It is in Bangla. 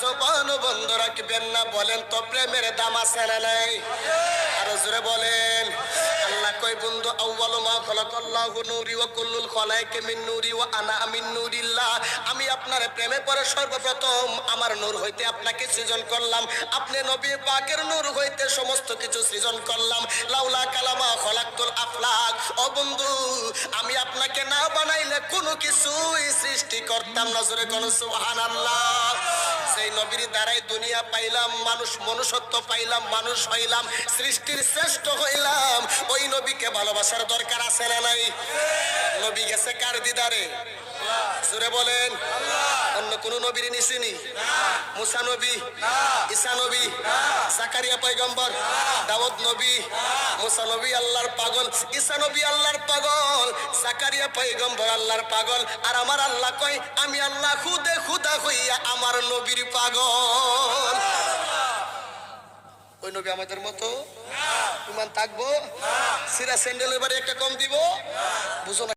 জবান বন্ধ রাখবেন না। বলেন তো প্রেমের দাম আছে না নাই? আরো জোরে বলেন। আল্লাহ কই বন্ধু আউয়ালু মা খালাকাল্লাহু নূরি ওয়া কুল্লুল খালাইকি মিন নূরি ওয়া আনা মিন নূরিল্লাহ। আমি আপনার প্রেমে পড়ে সর্বপ্রথম আমার নূর হইতে আপনাকে সৃজন করলাম, আপনি নবী পাকের নূর হইতে সমস্ত কিছু সৃজন করলাম। লাউলা কালামা খলাকতুল আফলাক। ও বন্ধু, আমি আপনাকে না বানাইলে কোনো কিছুই সৃষ্টি করতাম না। জোরে কোন সুবহানাল্লাহ। সেই নবীর দ্বারাই দুনিয়া পাইলাম, মানুষ মনুষ্যত্ব পাইলাম, মানুষ হইলাম, সৃষ্টির শ্রেষ্ঠ হইলাম। ওই নবীকে ভালোবাসার দরকার আছে না নাই? নবী গেছে কার দিদারে? জোরে বলেন। অন্য কোন নবীর নিছিনি? মুসা নবী, ঈসা নবী, জাকারিয়া পয়গম্বর, দাউদ নবী। মুসা নবী আল্লাহর পাগল, ঈসা নবী আল্লাহর পাগল, জাকারিয়া পয়গম্বর আল্লাহর পাগল। আর আমার আল্লাহ কয় আমি আল্লাহ খুদে খুদা হইয়া আমার নবীর পাগল। ওই নবী আমাদের মতো ইমান থাকবো? সিরা স্যান্ডেলের বাড়ি একটা কম দিব? বুঝো না?